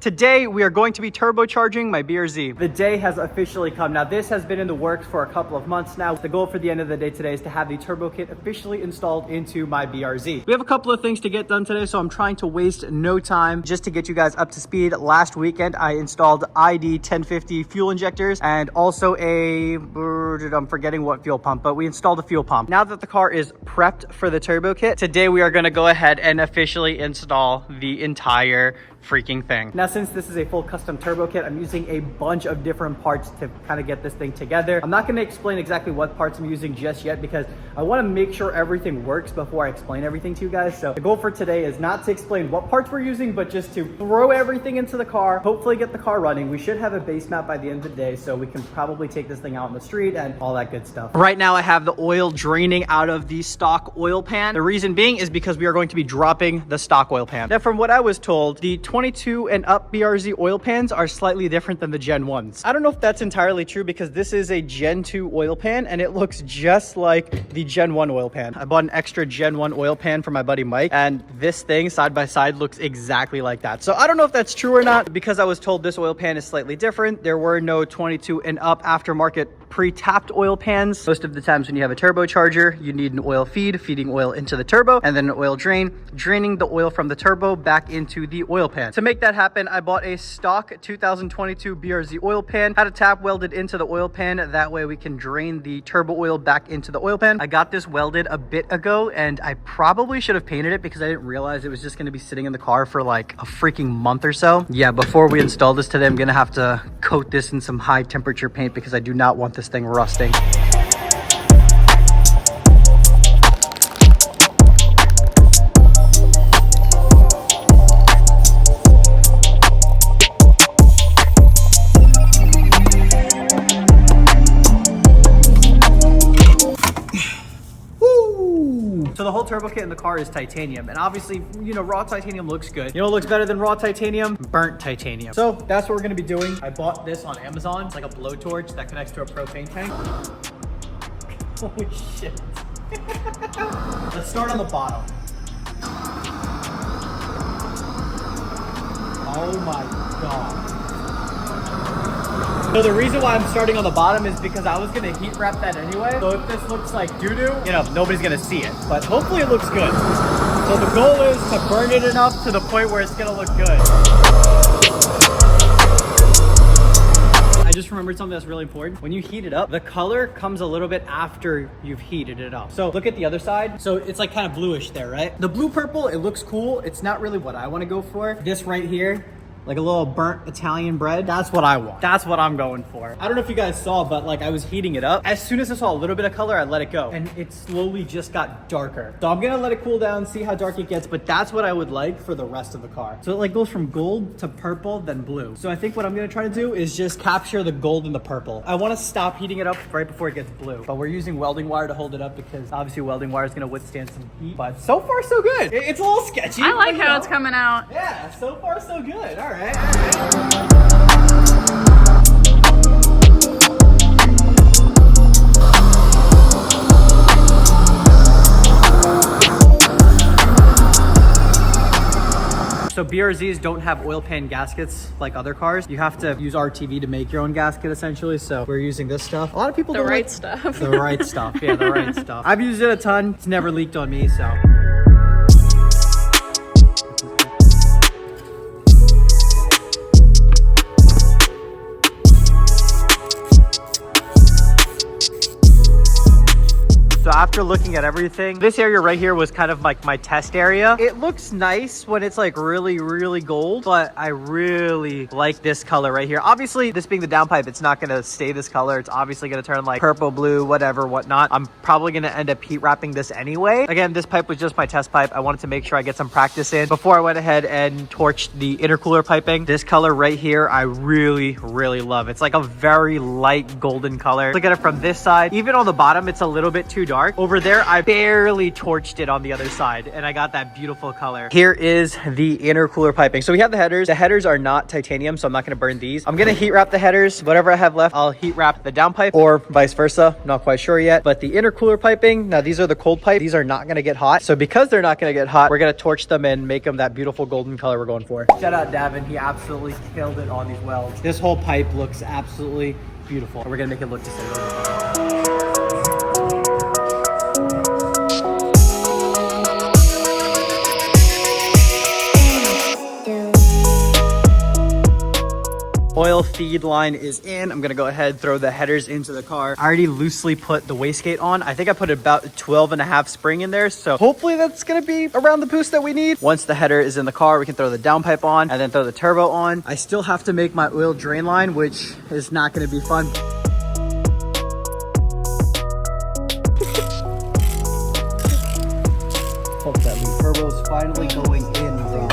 Today, we are going to be turbocharging my BRZ. The day has officially come. Now, this has been in the works for a couple of months now. The goal for the end of the day today is to have the turbo kit officially installed into my BRZ. We have a couple of things to get done today, so I'm trying to waste no time. Just to get you guys up to speed, last weekend, I installed ID 1050 fuel injectors and also I'm forgetting what fuel pump, but we installed a fuel pump. Now that the car is prepped for the turbo kit, today we are going to go ahead and officially install the entire freaking thing. Now, since this is a full custom turbo kit, I'm using a bunch of different parts to kind of get this thing together. I'm not going to explain exactly what parts I'm using just yet because I want to make sure everything works before I explain everything to you guys. So the goal for today is not to explain what parts we're using, but just to throw everything into the car, hopefully get the car running. We should have a base map by the end of the day, so we can probably take this thing out on the street and all that good stuff. Right now, I have the oil draining out of the stock oil pan. The reason being is because we are going to be dropping the stock oil pan. Now, from what I was told, the 22 and up BRZ oil pans are slightly different than the Gen 1s. I don't know if that's entirely true because this is a Gen 2 oil pan and it looks just like the Gen 1 oil pan. I bought an extra Gen 1 oil pan for my buddy Mike, and this thing side by side looks exactly like that. So I don't know if that's true or not because I was told this oil pan is slightly different. There were no 22 and up aftermarket pre-tapped oil pans. Most of the times when you have a turbocharger, you need an oil feed, feeding oil into the turbo, and then an oil drain, draining the oil from the turbo back into the oil pan. To make that happen, I bought a stock 2022 BRZ oil pan, had a tap welded into the oil pan. That way we can drain the turbo oil back into the oil pan. I got this welded a bit ago and I probably should have painted it because I didn't realize it was just going to be sitting in the car for like a freaking month or so. Yeah, before we install this today, I'm going to have to coat this in some high temperature paint because I do not want this thing rusting. So the whole turbo kit in the car is titanium, and obviously, you know, raw titanium looks good. You know what looks better than raw titanium? Burnt titanium. So that's what we're gonna be doing. I bought this on Amazon. It's like a blowtorch that connects to a propane tank. Holy shit. Let's start on the bottom. Oh my God. So the reason why I'm starting on the bottom is because I was gonna heat wrap that anyway. So if this looks like doo-doo, you know, nobody's gonna see it, but hopefully it looks good. So the goal is to burn it enough to the point where it's gonna look good. I just remembered something that's really important. When you heat it up, the color comes a little bit after you've heated it up. So look at the other side. So it's like kind of bluish there, right? The blue purple, it looks cool. It's not really what I wanna go for. This right here, like a little burnt Italian bread. That's what I want. That's what I'm going for. I don't know if you guys saw, but like I was heating it up. As soon as I saw a little bit of color, I let it go. And it slowly just got darker. So I'm gonna let it cool down, see how dark it gets, but that's what I would like for the rest of the car. So it like goes from gold to purple, then blue. So I think what I'm gonna try to do is just capture the gold and the purple. I wanna stop heating it up right before it gets blue. But we're using welding wire to hold it up because obviously welding wire is gonna withstand some heat. But so far so good. It's a little sketchy. I like how it's coming out. Yeah, so far so good. All right. So BRZs don't have oil pan gaskets like other cars. You have to use RTV to make your own gasket essentially. So we're using this stuff. A lot of people The don't right like stuff. The right stuff. Yeah, the right stuff. I've used it a ton. It's never leaked on me, so. So after looking at everything, this area right here was kind of like my test area. It looks nice when it's like really, really gold, but I really like this color right here. Obviously, this being the downpipe, it's not gonna stay this color. It's obviously gonna turn like purple, blue, whatever, whatnot. I'm probably gonna end up heat wrapping this anyway. Again, this pipe was just my test pipe. I wanted to make sure I get some practice in before I went ahead and torched the intercooler piping. This color right here, I really, really love. It's like a very light golden color. Look at it from this side. Even on the bottom, it's a little bit too dark. over there, I barely torched it on the other side and I got that beautiful color. Here is the intercooler piping. So we have the headers. The headers are not titanium, so I'm not gonna burn these. I'm gonna heat wrap the headers. Whatever I have left, I'll heat wrap the downpipe or vice versa. Not quite sure yet. But the intercooler piping, now these are the cold pipe. These are not gonna get hot. So because they're not gonna get hot, we're gonna torch them and make them that beautiful golden color we're going for. Shout out Davin, he absolutely killed it on these welds. This whole pipe looks absolutely beautiful. We're gonna make it look just a little bit better. Oil feed line is in. I'm gonna go ahead and throw the headers into the car. I already loosely put the wastegate on. I think I put about 12.5 spring in there. So hopefully that's gonna be around the boost that we need. Once the header is in the car, we can throw the downpipe on and then throw the turbo on. I still have to make my oil drain line, which is not gonna be fun. Hope that new turbo's finally going in, bro.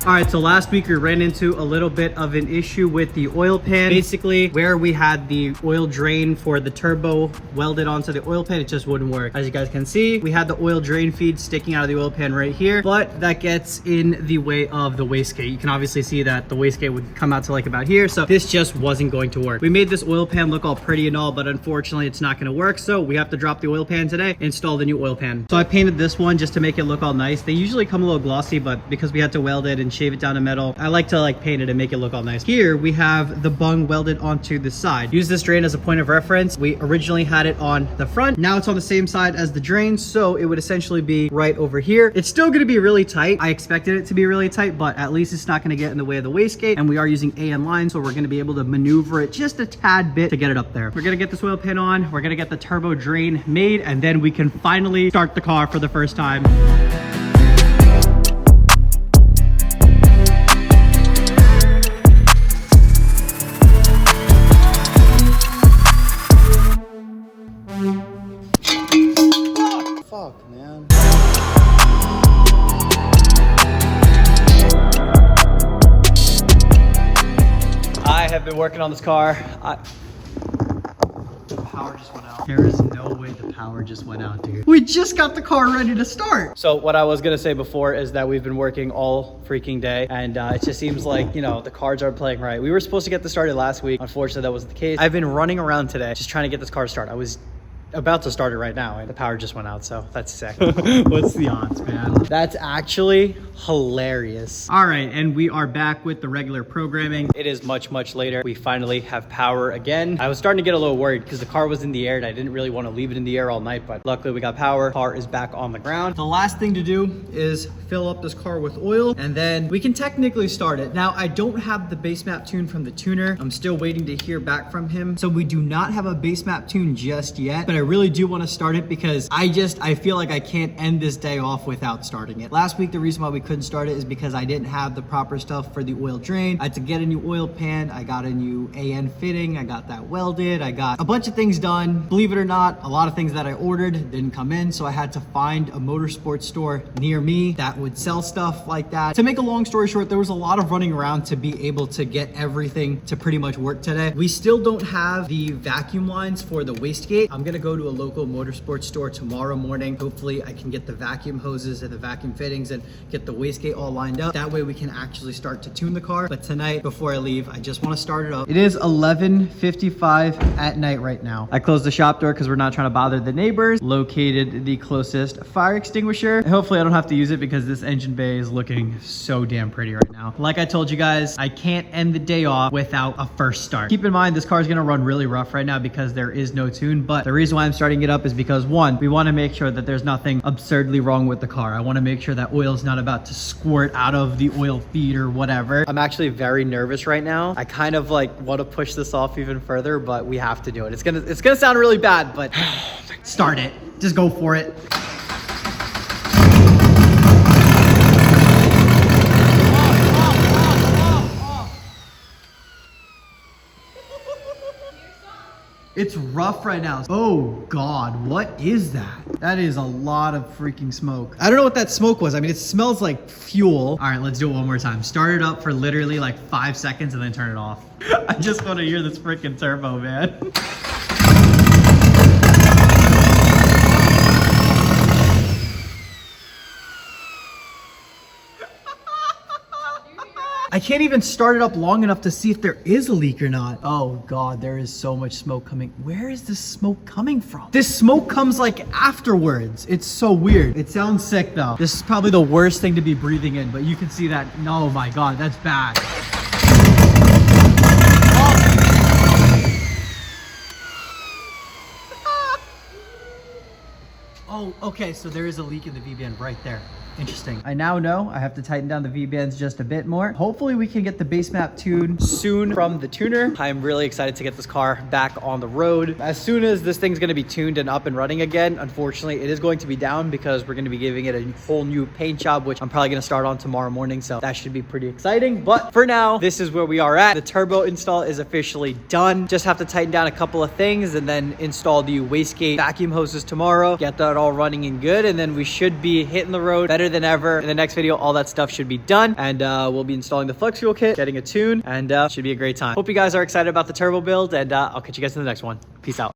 All right, so last week we ran into a little bit of an issue with the oil pan. Basically, where we had the oil drain for the turbo welded onto the oil pan, it just wouldn't work. As you guys can see, we had the oil drain feed sticking out of the oil pan right here, but that gets in the way of the wastegate. You can obviously see that the wastegate would come out to like about here, so this just wasn't going to work. We made this oil pan look all pretty and all, but unfortunately it's not gonna work, so we have to drop the oil pan today, install the new oil pan. So I painted this one just to make it look all nice. They usually come a little glossy, but because we had to weld it and shave it down to metal, I like to paint it and make it look all nice. Here we have the bung welded onto the side. Use this drain as a point of reference. We originally had it on the front. Now it's on the same side as the drain, so it would essentially be right over here. It's still going to be really tight. I expected it to be really tight, but at least it's not going to get in the way of the wastegate, and we are using AN line, so we're going to be able to maneuver it just a tad bit to get it up there. We're going to get this oil pan on. We're going to get the turbo drain made, and then we can finally start the car for the first time. Fuck, man. I have been working on this car. The power just went out. There is no way the power just went out, dude. We just got the car ready to start. So what I was gonna say before is that we've been working all freaking day, and it just seems like, you know, the cards aren't playing right. We were supposed to get this started last week. Unfortunately, that wasn't the case. I've been running around today just trying to get this car started. I was about to start it right now and the power just went out, so that's sick. What's the odds, man? That's actually hilarious. All right, and we are back with the regular programming. It is much later. We finally have power again. I was starting to get a little worried because the car was in the air and I didn't really want to leave it in the air all night, but luckily we got power. Car is back on the ground. The last thing to do is fill up this car with oil, and then we can technically start it. Now, I don't have the base map tune from the tuner. I'm still waiting to hear back from him, so we do not have a base map tune just yet, but I really do want to start it because I feel like I can't end this day off without starting it. Last week, the reason why we couldn't start it is because I didn't have the proper stuff for the oil drain. I had to get a new oil pan. I got a new AN fitting. I got that welded. I got a bunch of things done. Believe it or not, a lot of things that I ordered didn't come in, so I had to find a motorsports store near me that would sell stuff like that. To make a long story short, there was a lot of running around to be able to get everything to pretty much work today. We still don't have the vacuum lines for the wastegate. I'm gonna go to a local motorsports store tomorrow morning. Hopefully I can get the vacuum hoses and the vacuum fittings and get the wastegate all lined up. That way we can actually start to tune the car. But tonight, before I leave, I just want to start it up. It is 11:55 at night right now. I closed the shop door because we're not trying to bother the neighbors. Located the closest fire extinguisher. Hopefully I don't have to use it because this engine bay is looking so damn pretty right now. Like I told you guys, I can't end the day off without a first start. Keep in mind, this car is going to run really rough right now because there is no tune, but the reason why I'm starting it up is because, one, we want to make sure that there's nothing absurdly wrong with the car. I want to make sure that oil is not about to squirt out of the oil feed or whatever. I'm actually very nervous right now. I kind of want to push this off even further, but we have to do it. It's gonna sound really bad, but start it. Just go for it. It's rough right now. Oh God, what is that? That is a lot of freaking smoke. I don't know what that smoke was. I mean, it smells like fuel. All right, let's do it one more time. Start it up for literally like 5 seconds and then turn it off. I just want to hear this freaking turbo, man. I can't even start it up long enough to see if there is a leak or not. Oh God, there is so much smoke coming. Where is this smoke coming from? This smoke comes like afterwards. It's so weird. It sounds sick though. This is probably the worst thing to be breathing in, but you can see that. Oh my God, that's bad. Oh, okay, so there is a leak in the V-band right there. Interesting. I now know I have to tighten down the V-bands just a bit more. Hopefully we can get the base map tuned soon from the tuner. I'm really excited to get this car back on the road. As soon as this thing's gonna be tuned and up and running again, unfortunately it is going to be down because we're gonna be giving it a whole new paint job, which I'm probably gonna start on tomorrow morning. So that should be pretty exciting. But for now, this is where we are at. The turbo install is officially done. Just have to tighten down a couple of things and then install the wastegate vacuum hoses tomorrow. Get that all running and good. And then we should be hitting the road better than ever. In the next video, all that stuff should be done, and we'll be installing the flex fuel kit, getting a tune, and should be a great time. Hope you guys are excited about the turbo build, and I'll catch you guys in the next one. Peace out.